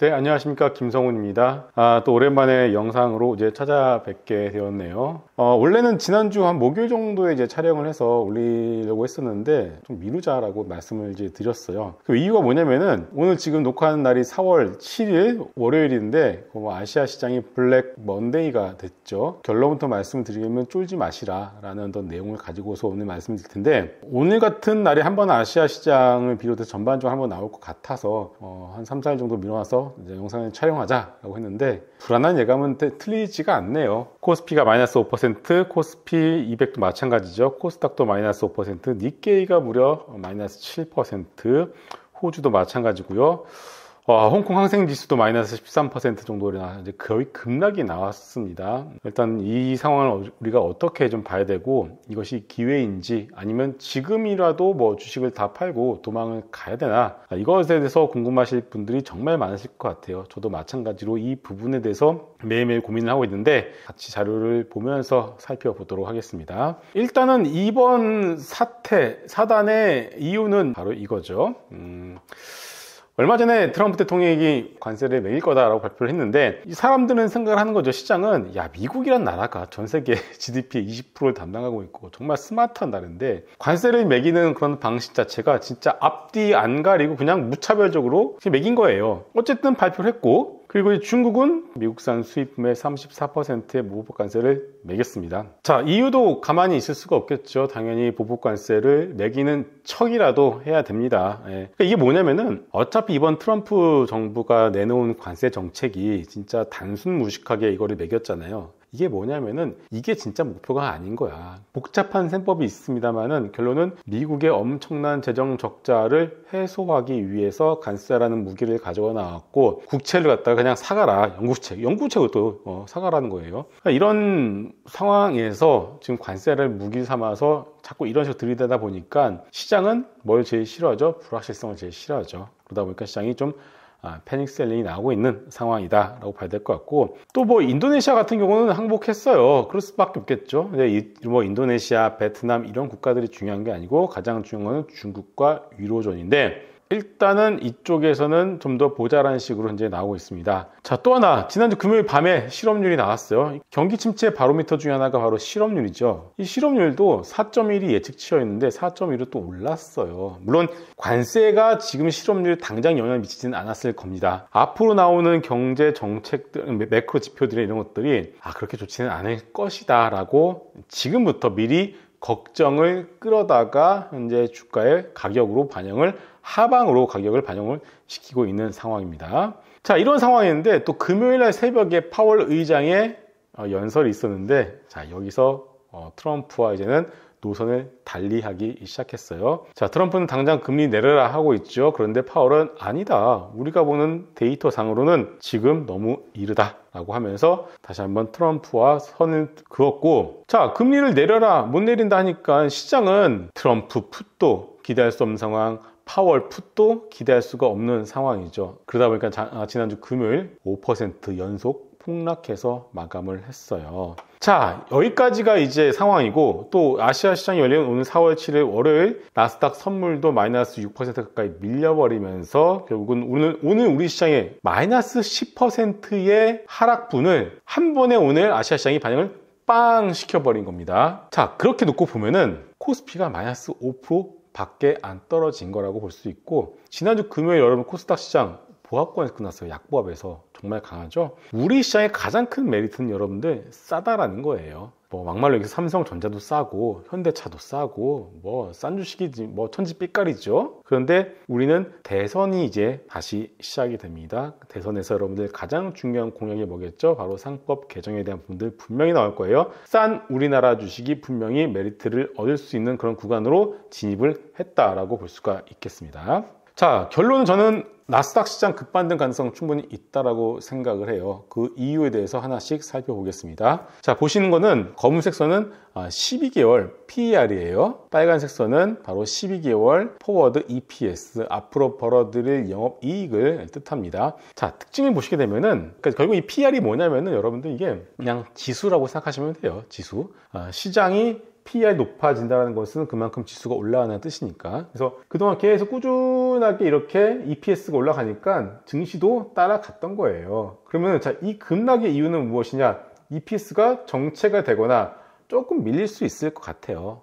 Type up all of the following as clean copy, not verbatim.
네, 안녕하십니까. 김성훈입니다. 또 오랜만에 영상으로 이제 찾아뵙게 되었네요. 원래는 지난주 한 목요일 정도에 이제 촬영을 해서 올리려고 했었는데 좀 미루자라고 말씀을 이제 드렸어요. 그 이유가 뭐냐면은 오늘 지금 녹화하는 날이 4월 7일 월요일인데 아시아 시장이 블랙 먼데이가 됐죠. 결론부터 말씀을 드리면 쫄지 마시라 라는 어떤 내용을 가지고서 오늘 말씀을 드릴 텐데, 오늘 같은 날에 한번 아시아 시장을 비롯해서 전반적으로 한번 나올 것 같아서 한 3, 4일 정도 미뤄놔서 이제 영상을 촬영하자라고 했는데, 불안한 예감은 틀리지가 않네요. 코스피가 마이너스 5%, 코스피 200도 마찬가지죠. 코스닥도 마이너스 5%, 니케이가 무려 마이너스 7%, 호주도 마찬가지고요. 홍콩 항생지수도 마이너스 13% 정도나 이제 거의 급락이 나왔습니다. 일단 이 상황을 우리가 어떻게 좀 봐야 되고, 이것이 기회인지 아니면 지금이라도 주식을 다 팔고 도망을 가야 되나, 이것에 대해서 궁금하실 분들이 정말 많으실 것 같아요. 저도 마찬가지로 이 부분에 대해서 매일매일 고민을 하고 있는데, 같이 자료를 보면서 살펴보도록 하겠습니다. 일단은 이번 사단의 이유는 바로 이거죠. 얼마 전에 트럼프 대통령이 관세를 매길 거다라고 발표를 했는데, 이 사람들은 생각을 하는 거죠. 시장은 미국이란 나라가 전 세계 GDP의 20%를 담당하고 있고 정말 스마트한 나라인데, 관세를 매기는 그런 방식 자체가 진짜 앞뒤 안 가리고 그냥 무차별적으로 매긴 거예요. 어쨌든 발표를 했고, 그리고 중국은 미국산 수입품의 34%의 무보복 관세를 매겼습니다. 자, 이유도 가만히 있을 수가 없겠죠. 당연히 보복 관세를 매기는 척이라도 해야 됩니다. 그러니까 이게 뭐냐면은, 어차피 이번 트럼프 정부가 내놓은 관세 정책이 진짜 단순 무식하게 이거를 매겼잖아요. 이게 뭐냐면은, 이게 진짜 목표가 아닌 거야. 복잡한 셈법이 있습니다만은 결론은 미국의 엄청난 재정 적자를 해소하기 위해서 관세라는 무기를 가져와 나왔고, 국채를 갖다가 그냥 사가라. 영국채도 사가라는 거예요. 그러니까 이런 상황에서 지금 관세를 무기 삼아서 자꾸 이런 식으로 들이대다 보니까 시장은 뭘 제일 싫어하죠? 불확실성을 제일 싫어하죠. 그러다 보니까 시장이 좀 패닉 셀링이 나오고 있는 상황이다 라고 봐야 될 것 같고, 또 인도네시아 같은 경우는 항복했어요. 그럴 수밖에 없겠죠. 근데 인도네시아, 베트남 이런 국가들이 중요한 게 아니고, 가장 중요한 건 중국과 유로존인데, 일단은 이쪽에서는 좀 더 모자란 식으로 이제 나오고 있습니다. 자, 또 하나, 지난주 금요일 밤에 실업률이 나왔어요. 경기 침체 바로미터 중에 하나가 바로 실업률이죠. 이 실업률도 4.1이 예측치였는데 4.1로 또 올랐어요. 물론 관세가 지금 실업률에 당장 영향을 미치지는 않았을 겁니다. 앞으로 나오는 경제 정책들, 매크로 지표들이 이런 것들이 그렇게 좋지는 않을 것이다 라고 지금부터 미리 걱정을 끌어다가 현재 주가의 가격으로 하방으로 가격을 반영을 시키고 있는 상황입니다. 자, 이런 상황인데 또 금요일날 새벽에 파월 의장의 연설이 있었는데, 자, 여기서 트럼프와 이제는 노선을 달리하기 시작했어요. 자, 트럼프는 당장 금리 내려라 하고 있죠. 그런데 파월은 아니다. 우리가 보는 데이터 상으로는 지금 너무 이르다 라고 하면서 다시 한번 트럼프와 선을 그었고, 자, 금리를 내려라, 못 내린다 하니까 시장은 트럼프 풋도 기대할 수 없는 상황, 파월 풋도 기대할 수가 없는 상황이죠. 그러다 보니까 지난주 금요일 5% 연속 폭락해서 마감을 했어요. 자, 여기까지가 이제 상황이고, 또 아시아 시장이 열리는 오늘 4월 7일 월요일 나스닥 선물도 마이너스 6% 가까이 밀려버리면서 결국은 오늘 우리 시장에 마이너스 10%의 하락분을 한 번에 오늘 아시아 시장이 반영을 빵 시켜버린 겁니다. 자, 그렇게 놓고 보면은 코스피가 마이너스 5% 밖에 안 떨어진 거라고 볼 수 있고, 지난주 금요일 여러분 코스닥 시장 보합권에서 끝났어요. 약보합에서. 정말 강하죠. 우리 시장의 가장 큰 메리트는 여러분들 싸다라는 거예요. 막말로 여기서 삼성전자도 싸고 현대차도 싸고 싼 주식이지 천지빛깔이죠. 그런데 우리는 대선이 이제 다시 시작이 됩니다. 대선에서 여러분들 가장 중요한 공약이 뭐겠죠? 바로 상법 개정에 대한 부분들 분명히 나올 거예요. 싼 우리나라 주식이 분명히 메리트를 얻을 수 있는 그런 구간으로 진입을 했다라고 볼 수가 있겠습니다. 자, 결론은 저는 나스닥 시장 급반등 가능성 충분히 있다라고 생각을 해요. 그 이유에 대해서 하나씩 살펴보겠습니다. 자, 보시는 거는 검은색 선은 12개월 PER이에요. 빨간색 선은 바로 12개월 포워드 EPS, 앞으로 벌어들일 영업이익을 뜻합니다. 자, 특징을 보시게 되면은, 그러니까 결국 이 PER이 뭐냐면은 여러분들 이게 그냥 지수라고 생각하시면 돼요. 지수. 시장이 PER이 높아진다는 것은 그만큼 지수가 올라가는 뜻이니까. 그래서 그동안 계속 꾸준하게 이렇게 EPS가 올라가니까 증시도 따라갔던 거예요. 그러면 자, 이 급락의 이유는 무엇이냐? EPS가 정체가 되거나 조금 밀릴 수 있을 것 같아요.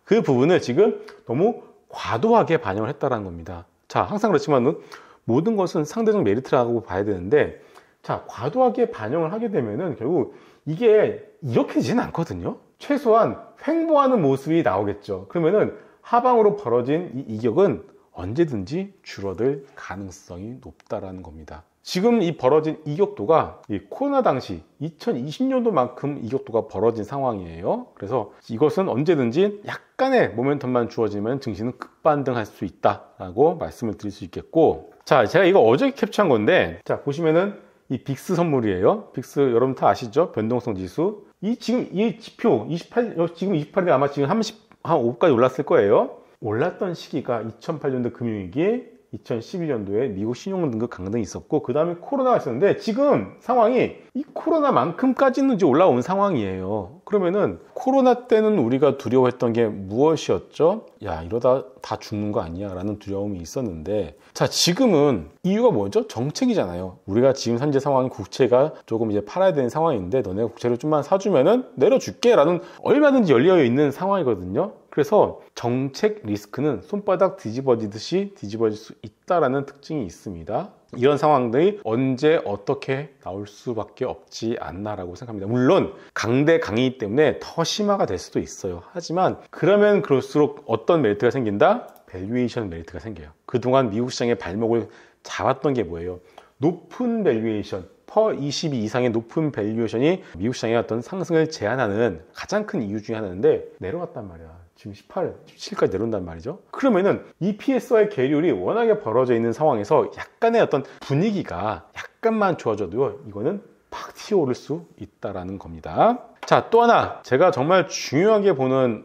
그 부분을 지금 너무 과도하게 반영을 했다는 겁니다. 자, 항상 그렇지만 모든 것은 상대적 메리트라고 봐야 되는데, 자, 과도하게 반영을 하게 되면은 결국 이게 이렇게 되지는 않거든요. 최소한 횡보하는 모습이 나오겠죠. 그러면은 하방으로 벌어진 이 이격은 언제든지 줄어들 가능성이 높다라는 겁니다. 지금 이 벌어진 이격도가 이 코로나 당시 2020년도만큼 이격도가 벌어진 상황이에요. 그래서 이것은 언제든지 약간의 모멘텀만 주어지면 증시는 급반등할 수 있다라고 말씀을 드릴 수 있겠고, 자, 제가 이거 어제 캡처한 건데, 자, 보시면은 이 빅스 선물이에요. 빅스 여러분 다 아시죠? 변동성 지수. 지금 이 지표 28일 아마 지금 한 5까지 올랐을 거예요. 올랐던 시기가 2008년도 금융위기, 2011년도에 미국 신용등급 강등이 있었고, 그 다음에 코로나가 있었는데, 지금 상황이 이 코로나만큼까지는 이제 올라온 상황이에요. 그러면은 코로나 때는 우리가 두려워했던 게 무엇이었죠? 야, 이러다 다 죽는 거 아니야? 라는 두려움이 있었는데, 자, 지금은 이유가 뭐죠? 정책이잖아요. 우리가 지금 현재 상황 국채가 조금 이제 팔아야 되는 상황인데, 너네가 국채를 좀만 사주면은 내려줄게 라는 얼마든지 열려 있는 상황이거든요. 그래서 정책 리스크는 손바닥 뒤집어지듯이 뒤집어질 수 있다라는 특징이 있습니다. 이런 상황들이 언제 어떻게 나올 수밖에 없지 않나라고 생각합니다. 물론 강대 강이기 때문에 더 심화가 될 수도 있어요. 하지만 그러면 그럴수록 어떤 메리트가 생긴다? 밸류에이션 메리트가 생겨요. 그동안 미국 시장의 발목을 잡았던 게 뭐예요? 높은 밸류에이션, per 22 이상의 높은 밸류에이션이 미국 시장의 어떤 상승을 제한하는 가장 큰 이유 중에 하나인데, 내려갔단 말이야. 지금 18, 17까지 내려온단 말이죠. 그러면은 EPS와의 계율이 워낙에 벌어져 있는 상황에서 약간의 어떤 분위기가 약간만 좋아져도요, 이거는 팍 튀어오를 수 있다라는 겁니다. 자, 또 하나 제가 정말 중요하게 보는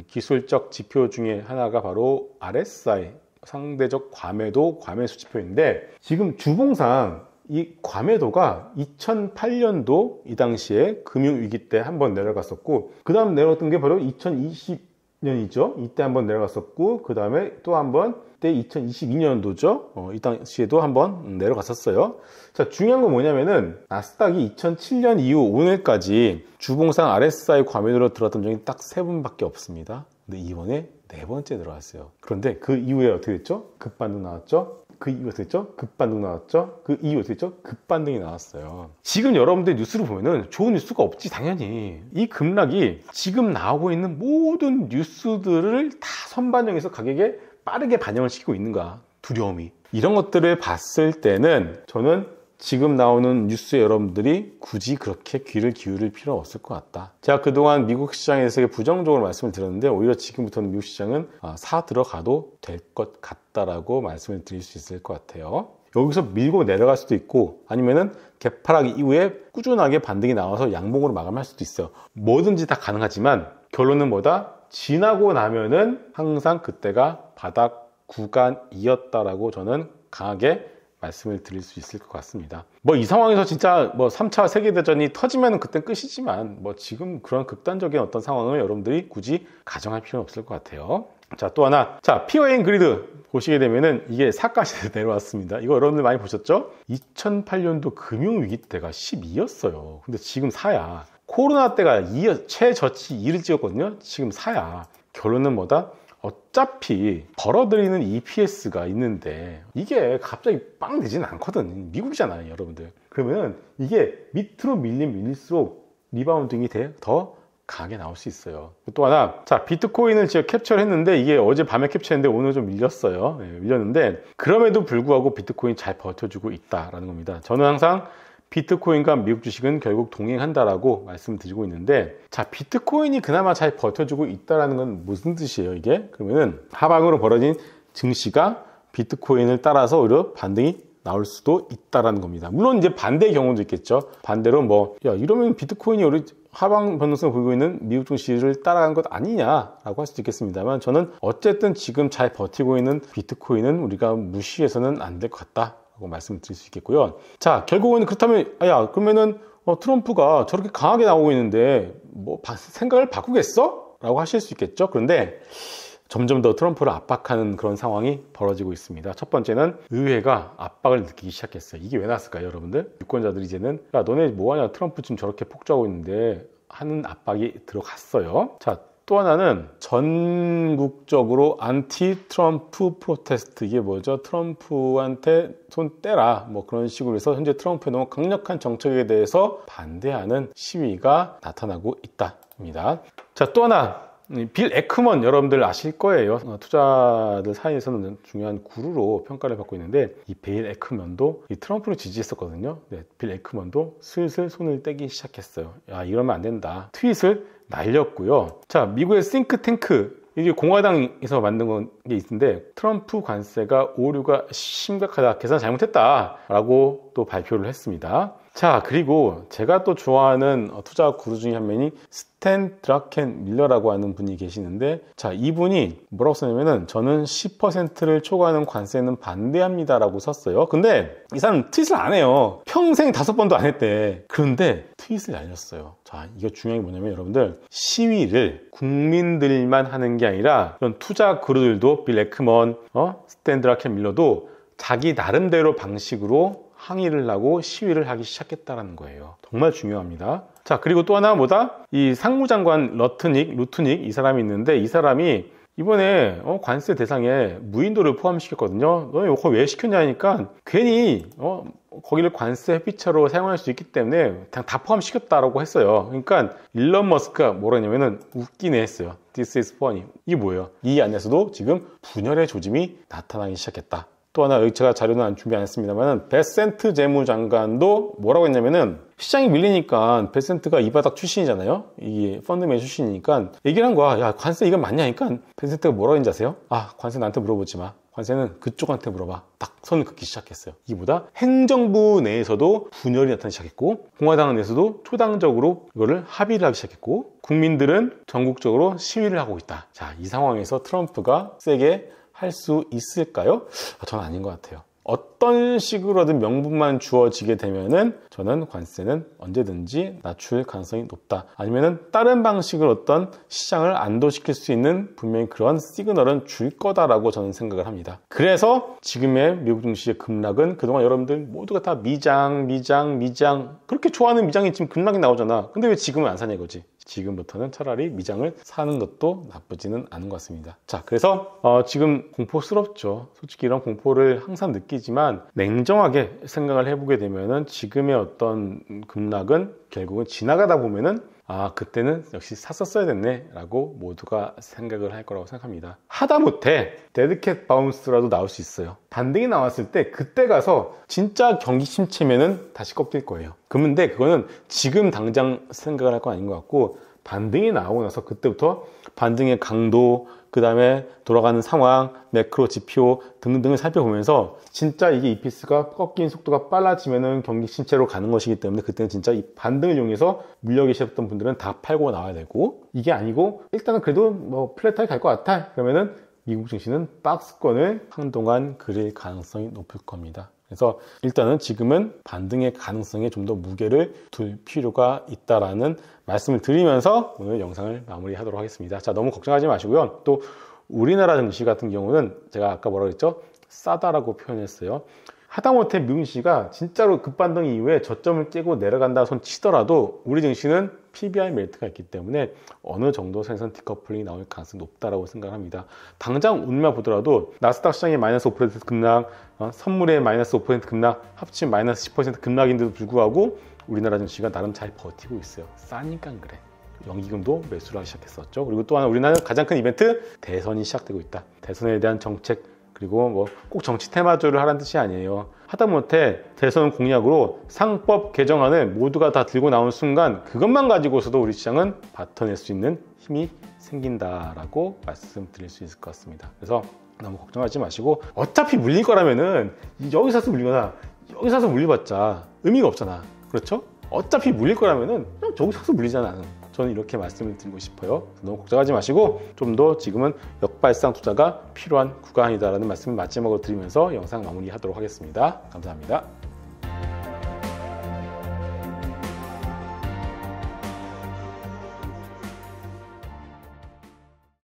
기술적 지표 중에 하나가 바로 RSI, 상대적 과매도 과매수 지표인데, 지금 주봉상 이 과매도가 2008년도 이 당시에 금융위기 때 한번 내려갔었고, 그 다음 내려갔던 게 바로 2020년이죠. 이때 한번 내려갔었고, 그 다음에 또 한번 때 2022년도죠. 이 당시에도 한번 내려갔었어요. 자, 중요한 건 뭐냐면은 나스닥이 2007년 이후 오늘까지 주봉상 RSI 과매도로 들어갔던 적이 딱 3번밖에 없습니다. 근데 이번에 4번째 들어갔어요. 그런데 그 이후에 어떻게 됐죠? 급반등 나왔죠? 그 이후에 어떻게 됐죠? 급반등 나왔죠? 그 이후에 어떻게 됐죠? 급반등이 나왔어요. 지금 여러분들 뉴스를 보면은 좋은 뉴스가 없지, 당연히. 이 급락이 지금 나오고 있는 모든 뉴스들을 다 선반영해서 가격에 빠르게 반영을 시키고 있는가, 두려움이. 이런 것들을 봤을 때는 저는 지금 나오는 뉴스에 여러분들이 굳이 그렇게 귀를 기울일 필요 없을 것 같다. 제가 그동안 미국 시장에 대해서 부정적으로 말씀을 드렸는데, 오히려 지금부터는 미국 시장은 사 들어가도 될 것 같다라고 말씀을 드릴 수 있을 것 같아요. 여기서 밀고 내려갈 수도 있고, 아니면은 개파락 이후에 꾸준하게 반등이 나와서 양봉으로 마감할 수도 있어요. 뭐든지 다 가능하지만 결론은 뭐다? 지나고 나면은 항상 그때가 바닥 구간이었다라고 저는 강하게 말씀을 드릴 수 있을 것 같습니다. 이 상황에서 진짜 3차 세계대전이 터지면 그땐 끝이지만, 지금 그런 극단적인 어떤 상황을 여러분들이 굳이 가정할 필요는 없을 것 같아요. 자, 또 하나. 자, 피어웨인 그리드 보시게 되면은 이게 4까지 내려왔습니다. 이거 여러분들 많이 보셨죠? 2008년도 금융위기 때가 12였어요. 근데 지금 4야. 코로나 때가 최저치 2를 찍었거든요. 지금 4야. 결론은 뭐다? 어차피 벌어들이는 EPS가 있는데 이게 갑자기 빵 되지는 않거든. 미국이잖아요, 여러분들. 그러면 이게 밑으로 밀릴수록 리바운딩이 더 강하게 나올 수 있어요. 또 하나, 자, 비트코인을 제가 캡처를 했는데, 이게 어제 밤에 캡처했는데 오늘 좀 밀렸어요. 밀렸는데 그럼에도 불구하고 비트코인 잘 버텨주고 있다라는 겁니다. 저는 항상 비트코인과 미국 주식은 결국 동행한다라고 말씀드리고 있는데, 자, 비트코인이 그나마 잘 버텨주고 있다라는 건 무슨 뜻이에요, 이게? 그러면은 하방으로 벌어진 증시가 비트코인을 따라서 오히려 반등이 나올 수도 있다라는 겁니다. 물론 이제 반대의 경우도 있겠죠. 반대로 이러면 비트코인이 우리 하방 변동성을 보이고 있는 미국 증시를 따라간 것 아니냐라고 할 수도 있겠습니다만, 저는 어쨌든 지금 잘 버티고 있는 비트코인은 우리가 무시해서는 안 될 것 같다 라고 말씀을 드릴 수 있겠고요. 자, 결국은 그렇다면 그러면은 트럼프가 저렇게 강하게 나오고 있는데 생각을 바꾸겠어? 라고 하실 수 있겠죠. 그런데 점점 더 트럼프를 압박하는 그런 상황이 벌어지고 있습니다. 첫 번째는 의회가 압박을 느끼기 시작했어요. 이게 왜 났을까요, 여러분들? 유권자들이 이제는 야, 너네 뭐하냐, 트럼프 지금 저렇게 폭주하고 있는데 하는 압박이 들어갔어요. 자, 또 하나는 전국적으로 안티 트럼프 프로테스트, 이게 뭐죠? 트럼프한테 손 떼라, 뭐 그런 식으로 해서 현재 트럼프의 너무 강력한 정책에 대해서 반대하는 시위가 나타나고 있다입니다. 자, 또 하나, 빌 에크먼 여러분들 아실 거예요. 투자들 사이에서는 중요한 구루로 평가를 받고 있는데, 이 빌 에크먼도 이 트럼프를 지지했었거든요. 네, 빌 에크먼도 슬슬 손을 떼기 시작했어요. 야, 이러면 안 된다. 트윗을 날렸고요. 자, 미국의 싱크탱크, 이게 공화당에서 만든 게 있는데, 트럼프 관세가 오류가 심각하다, 계산 잘못했다라고 또 발표를 했습니다. 자, 그리고 제가 또 좋아하는 투자 구루 중에 한 명이 스탠 드라켄 밀러라고 하는 분이 계시는데, 자, 이분이 뭐라고 썼냐면은 저는 10%를 초과하는 관세는 반대합니다 라고 썼어요. 근데 이 사람 트윗을 안 해요. 평생 5번도 안 했대. 그런데 트윗을 날렸어요. 자, 이거 중요한 게 뭐냐면 여러분들, 시위를 국민들만 하는 게 아니라 이런 투자 구루들도, 빌 에크먼, 스탠 드라켄 밀러도 자기 나름대로 방식으로 항의를 하고 시위를 하기 시작했다는 거예요. 정말 중요합니다. 자, 그리고 또 하나 뭐다? 이 상무장관 루트닉 이 사람이 있는데, 이 사람이 이번에 관세 대상에 무인도를 포함시켰거든요. 너네 이거 왜 시켰냐니까 괜히 거기를 관세 회피처로 사용할 수 있기 때문에 그냥 다 포함시켰다라고 했어요. 그러니까 일론 머스크가 뭐라 했냐면은 웃기네 했어요. This is funny. 이게 뭐예요? 이 안에서도 지금 분열의 조짐이 나타나기 시작했다. 또 하나, 여기 제가 자료는 안 준비 안 했습니다만, 베센트 재무장관도 뭐라고 했냐면은, 시장이 밀리니까 베센트가 이 바닥 출신이잖아요. 이게 펀드맨 출신이니까 얘기를 한 거야. 야, 관세 이건 맞냐니까 베센트가 뭐라고 했는지 아세요? 아, 관세 나한테 물어보지 마. 관세는 그쪽한테 물어봐. 딱 선을 긋기 시작했어요. 이보다 행정부 내에서도 분열이 나타나기 시작했고, 공화당 내에서도 초당적으로 이거를 합의를 하기 시작했고, 국민들은 전국적으로 시위를 하고 있다. 자, 이 상황에서 트럼프가 세게 할 수 있을까요? 저는 아닌 것 같아요. 어떤 식으로든 명분만 주어지게 되면은 저는 관세는 언제든지 낮출 가능성이 높다. 아니면은 다른 방식으로 어떤 시장을 안도시킬 수 있는 분명히 그런 시그널은 줄 거다라고 저는 생각을 합니다. 그래서 지금의 미국 증시의 급락은 그동안 여러분들 모두가 다 미장 그렇게 좋아하는 미장이 지금 급락이 나오잖아. 근데 왜 지금은 안 사냐 이거지. 지금부터는 차라리 미장을 사는 것도 나쁘지는 않은 것 같습니다. 자, 그래서 지금 공포스럽죠. 솔직히 이런 공포를 항상 느끼지만 냉정하게 생각을 해보게 되면은 지금의 어떤 급락은 결국은 지나가다 보면은 그때는 역시 샀었어야 됐네 라고 모두가 생각을 할 거라고 생각합니다. 하다못해 데드캣 바운스라도 나올 수 있어요. 반등이 나왔을 때 그때 가서 진짜 경기 침체면은 다시 꺾일 거예요. 그런데 그거는 지금 당장 생각을 할 건 아닌 것 같고, 반등이 나오고 나서 그때부터 반등의 강도, 그 다음에 돌아가는 상황, 매크로 지표 등등을 살펴보면서 진짜 이게 EPS가 꺾인 속도가 빨라지면은 경기 침체로 가는 것이기 때문에 그때는 진짜 이 반등을 이용해서 물려 계셨던 분들은 다 팔고 나와야 되고, 이게 아니고 일단은 그래도 뭐 플랫하게 갈 것 같아 그러면은 미국 증시는 박스권을 한동안 그릴 가능성이 높을 겁니다. 그래서 일단은 지금은 반등의 가능성에 좀 더 무게를 둘 필요가 있다라는 말씀을 드리면서 오늘 영상을 마무리하도록 하겠습니다. 자, 너무 걱정하지 마시고요. 또 우리나라 증시 같은 경우는 제가 아까 뭐라고 했죠? 싸다라고 표현했어요. 하다못해 미국 증시가 진짜로 급반등 이후에 저점을 깨고 내려간다 손 치더라도 우리 증시는 PBR 멜트가 있기 때문에 어느 정도 선에서는 디커플링이 나올 가능성이 높다라고 생각합니다. 당장 오늘만 보더라도 나스닥 시장이 마이너스 5% 급락, 선물의 마이너스 5% 급락, 합치면 마이너스 10% 급락인데도 불구하고 우리나라 증시가 나름 잘 버티고 있어요. 싸니까 그래. 연기금도 매수를 하기 시작했었죠. 그리고 또 하나, 우리나라는 가장 큰 이벤트 대선이 시작되고 있다. 대선에 대한 정책, 그리고 뭐 꼭 정치 테마주를 하라는 뜻이 아니에요. 하다못해 대선 공약으로 상법 개정안을 모두가 다 들고 나온 순간 그것만 가지고서도 우리 시장은 받쳐낼 수 있는 힘이 생긴다라고 말씀드릴 수 있을 것 같습니다. 그래서 너무 걱정하지 마시고, 어차피 물릴 거라면은 여기 사서 물리거나 여기 사서 물려봤자 의미가 없잖아. 그렇죠? 어차피 물릴 거라면은 그냥 저기 사서 물리잖아. 저는 이렇게 말씀을 드리고 싶어요. 너무 걱정하지 마시고 좀 더 지금은 역발상 투자가 필요한 구간이다라는 말씀을 마지막으로 드리면서 영상 마무리하도록 하겠습니다. 감사합니다.